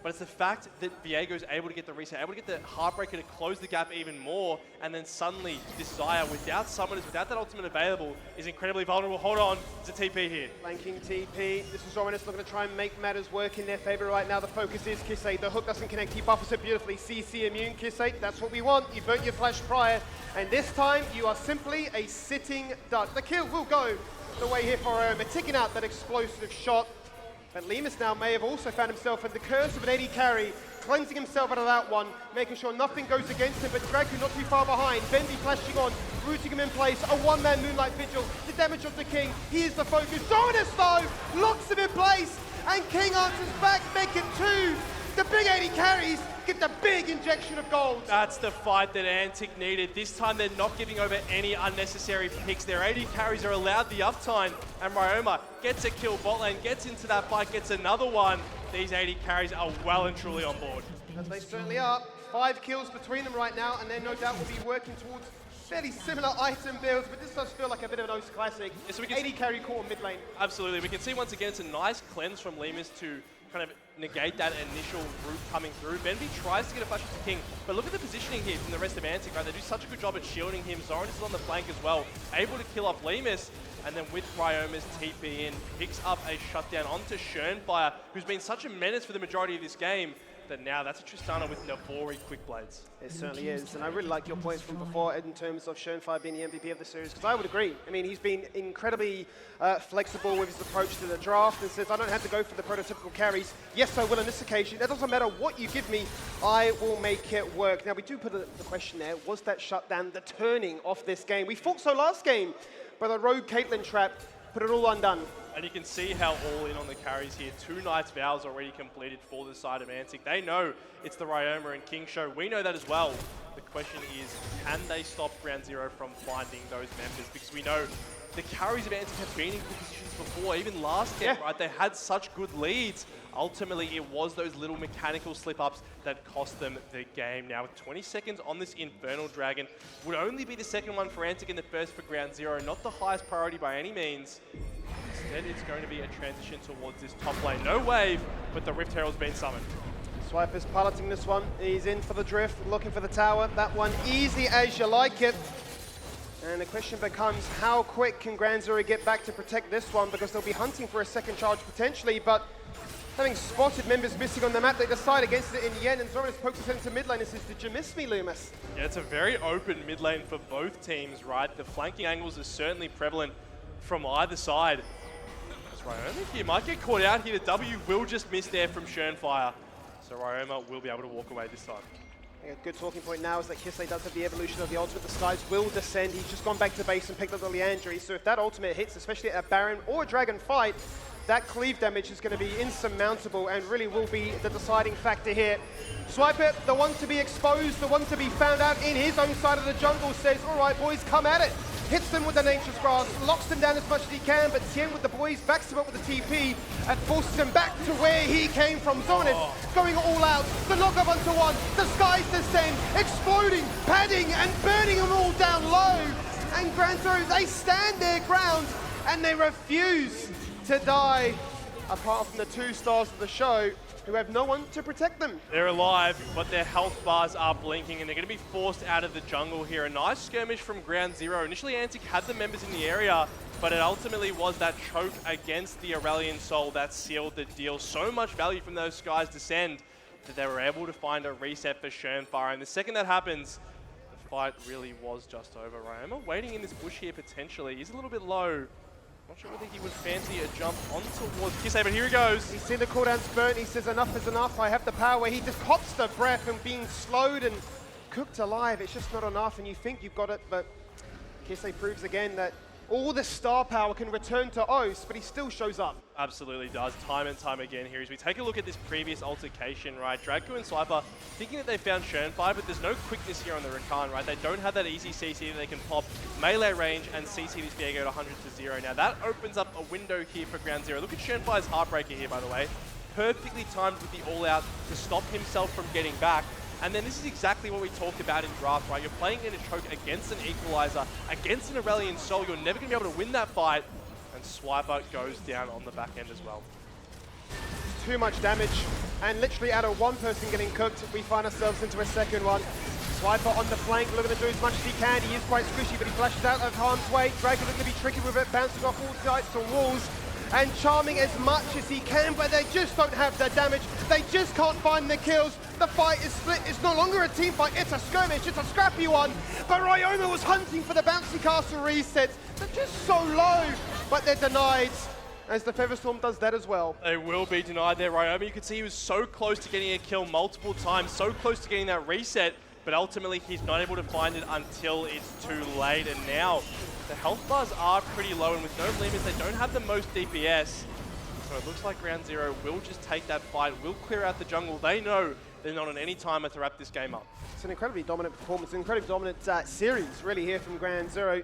but it's the fact that Viego's able to get the reset, able to get the Heartbreaker to close the gap even more, and then suddenly Desire, without summoners, without that ultimate available, is incredibly vulnerable. Hold on, it's a TP here. Flanking TP, this is Zoranus looking to try and make matters work in their favor right now. The focus is Kisei, the hook doesn't connect, he buffers it beautifully. CC immune, Kisei, that's what we want. You burnt your flash prior, and this time you are simply a sitting duck. The kill will go the way here for taking out that explosive shot. But Lemus now may have also found himself in the curse of an AD carry, cleansing himself out of that one, making sure nothing goes against him, but Dragu not too far behind. Bendy flashing on, rooting him in place, a one-man Moonlight Vigil, the damage of the King, he is the focus. Dominus though, locks him in place, and King answers back, make it 2. The big 80 carries get the big injection of gold. That's the fight that Antic needed. This time they're not giving over any unnecessary picks. Their 80 carries are allowed the uptime, and Ryoma gets a kill bot lane, gets into that fight, gets another one. These 80 carries are well and truly on board. As they certainly are. 5 kills between them right now, and they no doubt will be working towards fairly similar item builds, but this does feel like a bit of an OS classic. Yeah, so we can 80 carry core mid lane. Absolutely. We can see once again it's a nice cleanse from Lemus to kind of negate that initial route coming through. Benby tries to get a flash with the King, but look at the positioning here from the rest of Antic, right? They do such a good job at shielding him. Zoranus is on the flank as well, able to kill off Lemus, and then with Ryoma's TP in, picks up a shutdown onto Schönfire, who's been such a menace for the majority of this game, that now that's a Tristana with Navori quick blades. It certainly is, and I really like your points from before in terms of Schönfire being the MVP of the series, because I would agree. I mean, he's been incredibly flexible with his approach to the draft and says, I don't have to go for the prototypical carries. Yes, I will on this occasion. It doesn't matter what you give me, I will make it work. Now, we do put the question there, was that shutdown the turning of this game? We thought so last game, but the Rogue Caitlyn trap put it all undone. And you can see how all in on the carries here. 2 Knights Vows already completed for the side of Antic. They know it's the Ryoma and King show. We know that as well. The question is, can they stop Ground Zero from finding those members? Because we know the carries of Antic have been in good positions before, even last game, right? They had such good leads. Ultimately, it was those little mechanical slip-ups that cost them the game. Now, with 20 seconds on this Infernal Dragon, would only be the second one for Antic and the first for Ground Zero. Not the highest priority by any means. Instead, it's going to be a transition towards this top lane. No wave, but the Rift Herald's been summoned. Swiper's piloting this one. He's in for the drift, looking for the tower. That one easy as you like it. And the question becomes, how quick can Ground Zero get back to protect this one? Because they'll be hunting for a second charge potentially, but having spotted members missing on the map, they decide against it in the end, and Zoranus pokes his head into mid lane and says, did you miss me, Loomis? Yeah, it's a very open mid lane for both teams, right? The flanking angles are certainly prevalent from either side. That's right, I think he might get caught out here. The W will just miss there from Schönfire. So Ryoma will be able to walk away this time. A good talking point now is that Kisei does have the evolution of the ultimate. The skies will descend. He's just gone back to base and picked up the Leandry. So if that ultimate hits, especially at a Baron or a Dragon fight, that cleave damage is going to be insurmountable and really will be the deciding factor here. Swiper, the one to be exposed, the one to be found out in his own side of the jungle, says, all right, boys, come at it. Hits them with the Nature's Grass, locks them down as much as he can, but Tien with the boys backs him up with the TP and forces him back to where he came from. Zoranus going all out, the knock-up onto one, the skies descend, exploding, padding and burning them all down low. And Ground Zero, they stand their ground and they refuse to die, apart from the 2 stars of the show, who have no one to protect them. They're alive, but their health bars are blinking, and they're going to be forced out of the jungle here. A nice skirmish from Ground Zero. Initially, Antic had the members in the area, but it ultimately was that choke against the Aurelian Soul that sealed the deal. So much value from those skies descend that they were able to find a reset for Schönfire. And the second that happens, the fight really was just over. Ryoma waiting in this bush here potentially. He's a little bit low. Not sure whether he would fancy a jump on towards Kisei, but here he goes. He's seen the cooldowns burn. He says enough is enough. I have the power. He just hops the breath and being slowed and cooked alive. It's just not enough, and you think you've got it, but Kisei proves again that all the star power can return to OS, but he still shows up. Absolutely does, time and time again here. As we take a look at this previous altercation, right? Dragu and Swiper thinking that they found Schönfire, but there's no quickness here on the Rakan, right? They don't have that easy CC that they can pop melee range and CC this Viego to 100 to 0. Now that opens up a window here for Ground Zero. Look at Schönfire's Heartbreaker here, by the way. Perfectly timed with the all-out to stop himself from getting back. And then this is exactly what we talked about in draft, right? You're playing in a choke against an Equalizer, against an Aurelian Soul. You're never going to be able to win that fight. And Swiper goes down on the back end as well. Too much damage. And literally out of one person getting cooked, we find ourselves into a second one. Swiper on the flank, looking to do as much as he can. He is quite squishy, but he flashes out of harm's way. Dragon looking to be tricky with it, bouncing off all sides and walls. And charming as much as he can, but they just don't have the damage. They just can't find the kills. The fight is split. It's no longer a team fight. It's a skirmish. It's a scrappy one. But Ryoma was hunting for the bouncy castle resets. They're just so low. but they're denied as the Featherstorm does that as well. They will be denied there, Ryoma. You can see he was so close to getting a kill multiple times, so close to getting that reset, but ultimately he's not able to find it until it's too late. And now the health bars are pretty low, and with no limits, they don't have the most DPS. So it looks like Ground Zero will just take that fight, will clear out the jungle. They know they're not on any timer to wrap this game up. It's an incredibly dominant performance, an incredibly dominant series really here from Ground Zero.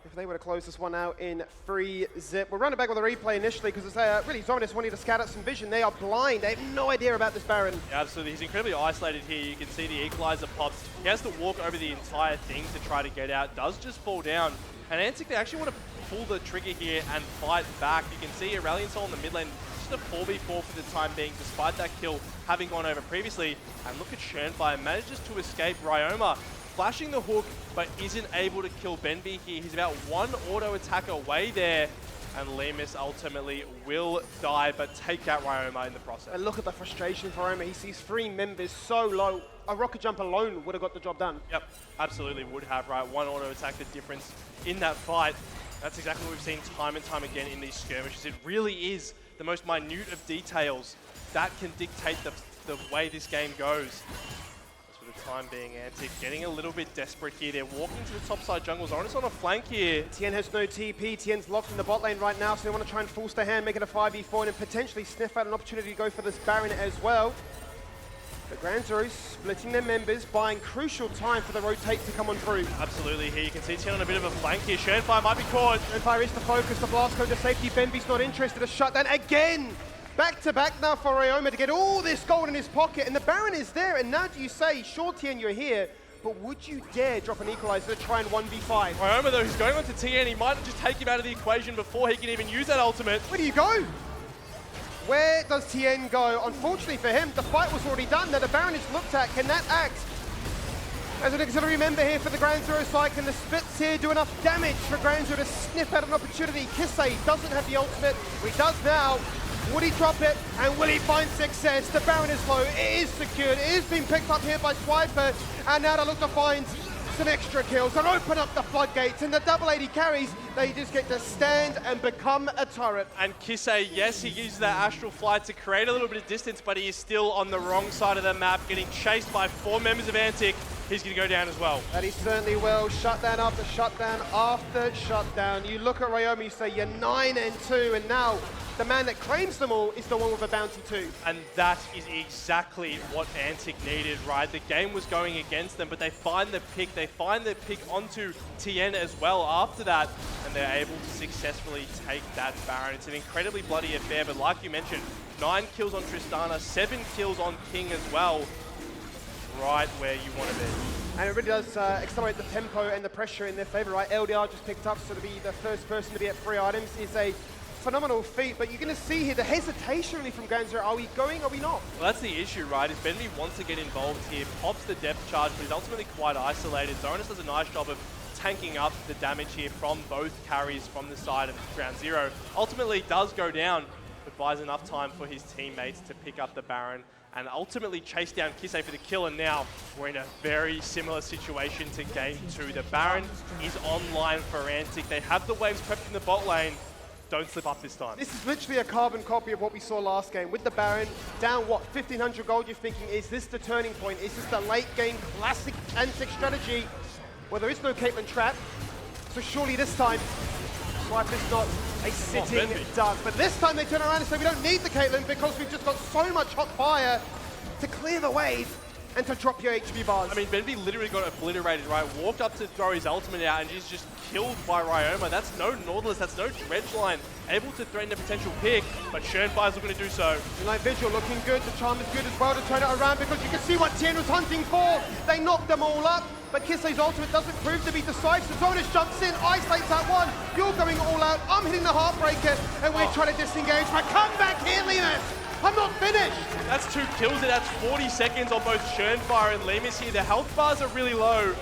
If they were to close this one out in 3-zip. We'll run it back with a replay initially because it's really Zominus wanting to scout out some vision. They are blind. They have no idea about this Baron. Yeah, absolutely. He's incredibly isolated here. You can see the equalizer pops. He has to walk over the entire thing to try to get out. Does just fall down. And Antic, they actually want to pull the trigger here and fight back. You can see Aurelion Sol in the mid lane. Just a 4v4 for the time being, despite that kill having gone over previously. And look at Schönfire, manages to escape Ryoma, flashing the hook, but isn't able to kill Benby here. He's about one auto attack away there, and Lemus ultimately will die, but take out Ryoma in the process. And look at the frustration for Ryoma. He sees 3 members so low. A rocket jump alone would have got the job done. Yep, absolutely would have, right? One auto attack, the difference in that fight. That's exactly what we've seen time and time again in these skirmishes. It really is the most minute of details that can dictate the way this game goes. For the time being, Antic getting a little bit desperate here. They're walking to the top side jungle. Zorinus on a flank here. Tien has no TP. Tien's locked in the bot lane right now, so they want to try and force their hand, make it a 5v4, and then potentially sniff out an opportunity to go for this Baron as well. But Ground Zero splitting their members, buying crucial time for the rotate to come on through. Absolutely here. You can see Tien on a bit of a flank here. Schönfire might be caught. Schönfire is the focus. The blast code to safety. Benby's not interested. A shutdown again. Back to back now for Ryoma to get all this gold in his pocket, and the Baron is there, and now do you say, sure Tien, you're here, but would you dare drop an equalizer to try and 1v5? Ryoma though, he's going on to Tien. He might just take him out of the equation before he can even use that ultimate. Where do you go? Where does Tien go? Unfortunately for him, the fight was already done. Now the Baron is looked at. Can that act as an auxiliary member here for the Ground Zero side? Can the spits here do enough damage for Ground Zero to sniff out an opportunity? Kisei doesn't have the ultimate. He does now. Would he drop it, and will he find success? The Baron is low, it is secured, it is being picked up here by Swiper, and now they look to find some extra kills and open up the floodgates, and the double AD carries, they just get to stand and become a turret. And Kisei, yes, he uses that astral flight to create a little bit of distance, but he is still on the wrong side of the map, getting chased by 4 members of Antic. He's going to go down as well. And he certainly will. Shutdown after shutdown after shutdown. You look at Ryoma, you say you're 9-2, and now the man that claims them all is the one with a bounty too. And that is exactly what Antic needed, right? The game was going against them, but they find the pick. They find the pick onto Tien as well after that, and they're able to successfully take that Baron. It's an incredibly bloody affair, but like you mentioned, 9 kills on Tristana, 7 kills on King as well. Right where you want to be. And it really does accelerate the tempo and the pressure in their favor, right? LDR just picked up, so to be the first person to be at 3 items is a phenomenal feat, but you're going to see here the hesitation really from Ground Zero. Are we going, are we not? Well, that's the issue, right? Is Benby wants to get involved here, pops the depth charge, but he's ultimately quite isolated. Zorinus does a nice job of tanking up the damage here from both carries from the side of Ground Zero. Ultimately does go down, but buys enough time for his teammates to pick up the Baron and ultimately chase down Kisei for the kill, and now we're in a very similar situation to Game 2. The Baron is online for Antic. They have the waves prepped in the bot lane. Don't slip up this time. This is literally a carbon copy of what we saw last game. With the Baron down, what, 1,500 gold, you're thinking, is this the turning point? Is this the late game classic Antic strategy? Well, there is no Caitlyn trap, so surely this time, Swiper's not a sitting duck. But this time they turn around and say, we don't need the Caitlyn because we've just got so much hot fire to clear the wave and to drop your HP bars. I mean, Benby literally got obliterated, right? Walked up to throw his ultimate out and he's just killed by Ryoma. That's no Nautilus, that's no Dredge line. Able to threaten a potential pick, but Schönfire's looking to do so. Night Vigil looking good, the charm is good as well to turn it around because you can see what Tien was hunting for. They knocked them all up, but Kisei's ultimate doesn't prove to be decisive. Zonis jumps in, isolates that one. You're going all out, I'm hitting the Heartbreaker, and we're trying to disengage. But come back here, Lemus! I'm not finished! That's 2 kills, and that's 40 seconds on both Schönfire and Lemus here. The health bars are really low,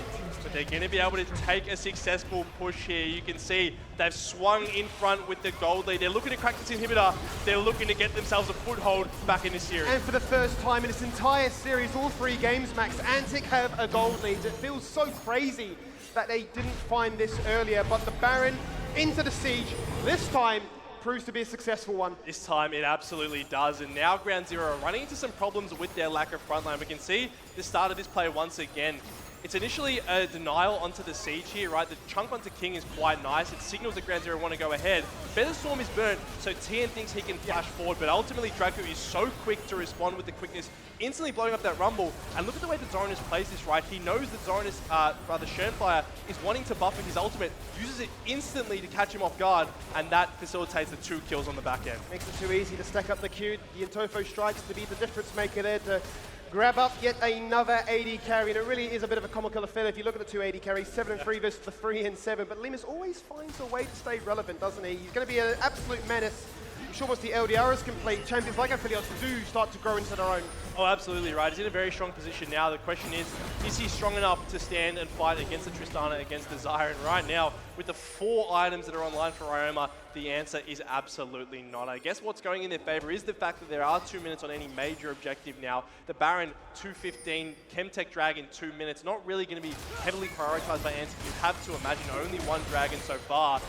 but they're going to be able to take a successful push here. You can see they've swung in front with the gold lead. They're looking to crack this inhibitor. They're looking to get themselves a foothold back in this series. And for the first time in this entire series, all 3 games, Max, Antic have a gold lead. It feels so crazy that they didn't find this earlier, but the Baron into the siege. This time proves to be a successful one. This time it absolutely does, and now Ground Zero are running into some problems with their lack of frontline. We can see the start of this play once again. It's initially a denial onto the siege here, right? The chunk onto King is quite nice. It signals that Ground Zero want to go ahead. Featherstorm is burnt, so TN thinks he can flash forward, but ultimately Draco is so quick to respond with the quickness, instantly blowing up that Rumble. And look at the way that Zoranus plays this, right? He knows that Zoranus, rather Schönfire, is wanting to buffer his ultimate, uses it instantly to catch him off guard, and that facilitates the 2 kills on the back end. Makes it too easy to stack up the Q. The Intofo strikes to be the difference maker there to grab up yet another AD carry, and it really is a bit of a comical affair if you look at the 2 AD carries, 7 and 3 versus the 3 and 7, but Limas always finds a way to stay relevant, doesn't he? He's going to be an absolute menace. I'm sure once the LDR is complete, champions like Aphelios do start to grow into their own. Oh, absolutely right. He's in a very strong position now. The question is he strong enough to stand and fight against the Tristana, against the Zyre? And right now, with the 4 items that are online for Ryoma, the answer is absolutely not. I guess what's going in their favor is the fact that there are 2 minutes on any major objective now. The Baron, 2:15, Chemtech Dragon, 2 minutes. Not really going to be heavily prioritized by Antic. You have to imagine only 1 Dragon so far.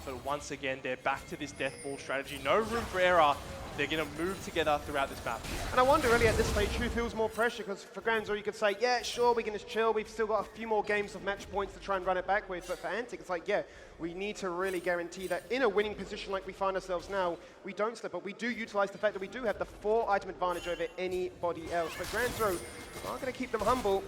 But once again, they're back to this death ball strategy. No room for error. They're going to move together throughout this map. And I wonder really at this stage who feels more pressure, because for Ground Zero you could say, yeah, sure, we can just chill. We've still got a few more games of match points to try and run it back with. But for Antic, it's like, yeah, we need to really guarantee that in a winning position like we find ourselves now, we don't slip up. We do utilize the fact that we do have the 4-item advantage over anybody else. But Ground Zero are going to keep them humble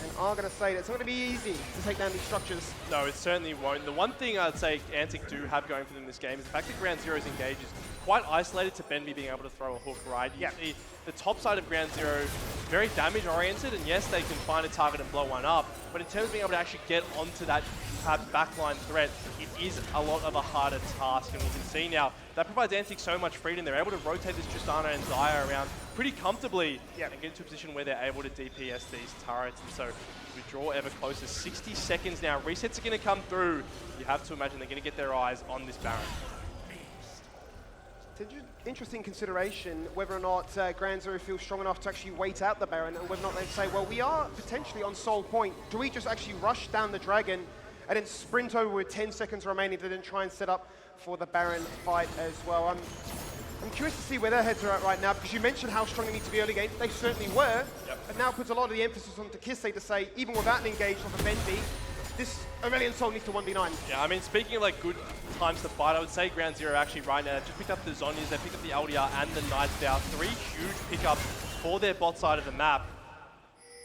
and are going to say that it's not going to be easy to take down these structures. No, it certainly won't. The one thing I'd say Antic do have going for them in this game is the fact that Ground Zero's engage is quite isolated to Benby being able to throw a hook, right? You see the top side of Ground Zero, very damage-oriented, and yes, they can find a target and blow one up, but in terms of being able to actually get onto that backline threat, it is a lot of a harder task, and we can see now that provides Antic so much freedom. They're able to rotate this Tristana and Zyre around pretty comfortably and get into a position where they're able to DPS these turrets, and so we draw ever closer. 60 seconds now. Resets are going to come through. You have to imagine they're going to get their eyes on this Baron. It's an interesting consideration whether or not Ground Zero feels strong enough to actually wait out the Baron, and whether or not they say, well, we are potentially on Soul Point. Do we just actually rush down the Dragon and then sprint over with 10 seconds remaining to then try and set up for the Baron fight as well? I'm curious to see where their heads are at right now, because you mentioned how strong they need to be early game. They certainly were, but now puts a lot of the emphasis on Kisei to say, even without an engage off of Benby, this Aurelion Sol needs to 1v9. Yeah, I mean, speaking of like good times to fight, I would say Ground Zero actually right now just picked up the Zhonya's, they picked up the LDR and the Knights Down. 3 huge pickups for their bot side of the map.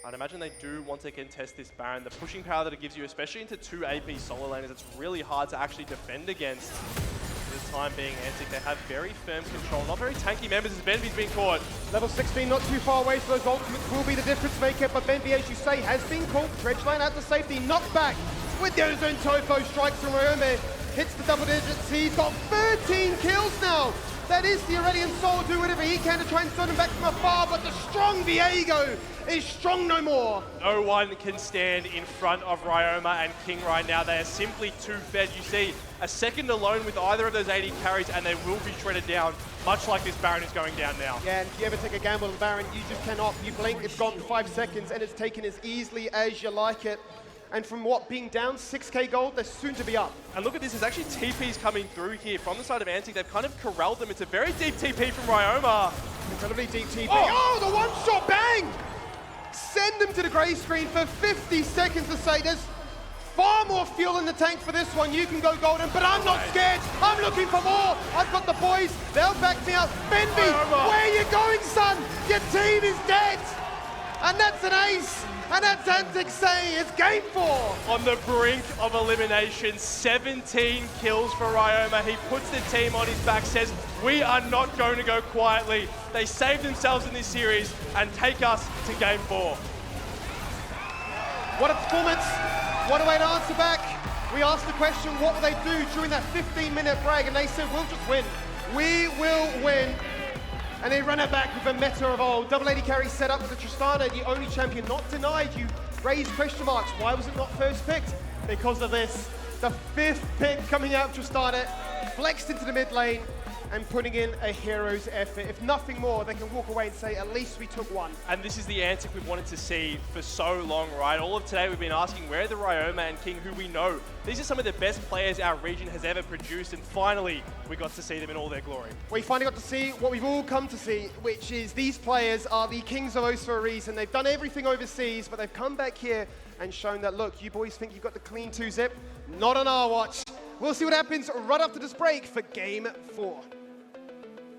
I'd imagine they do want to contest this Baron. The pushing power that it gives you, especially into 2 AP solo laners, it's really hard to actually defend against. For the time being, Antic, they have very firm control. Not very tanky members as Benby's being caught. Level 16 not too far away, so those ultimates will be the difference maker, but Benby, as you say, has been caught. Dredgeline out to safety, knocked back with the Ozone Tofo, strikes from Ryoma, hits the double digits. He's got 13 kills now. That is the Aurelion Sol, do whatever he can to try and stun him back from afar, but the strong Viego is strong no more. No one can stand in front of Ryoma and King right now. They are simply too fed. You see a second alone with either of those AD carries and they will be shredded down, much like this Baron is going down now. Yeah, and if you ever take a gamble on Baron, you just cannot. You blink, it's gone 5 seconds, and it's taken as easily as you like it. And from what, being down 6k gold, they're soon to be up. And look at this, there's actually TPs coming through here from the side of Antic. They've kind of corralled them. It's a very deep TP from Ryoma. Incredibly deep TP. Oh, the one-shot bang! Send them to the grey screen for 50 seconds to say there's far more fuel in the tank for this one. You can go golden, but I'm not scared. I'm looking for more. I've got the boys. They'll back me up. Benby, where are you going, son? Your team is dead. And that's an ace. And that's Antic saying it's game 4. On the brink of elimination, 17 kills for Ryoma. He puts the team on his back, says, we are not going to go quietly. They save themselves in this series and take us to game 4. What a performance. What a way to answer back. We asked the question, what will they do during that 15-minute break? And they said, we'll just win. We will win. And they run it back with a meta of old. Double AD carry set up with the Tristana, the only champion not denied. You raised question marks. Why was it not first picked? Because of this. The 5th pick coming out of Tristana, flexed into the mid lane. and putting in a hero's effort. If nothing more, they can walk away and say, at least we took one. And this is the Antic we've wanted to see for so long, right? All of today we've been asking where are the Ryoma and King, who we know. These are some of the best players our region has ever produced, and finally we got to see them in all their glory. We finally got to see what we've all come to see, which is these players are the kings of O's for a reason. They've done everything overseas, but they've come back here and shown that, look, you boys think you've got the clean 2-zip? Not on our watch. We'll see what happens right after this break for Game 4.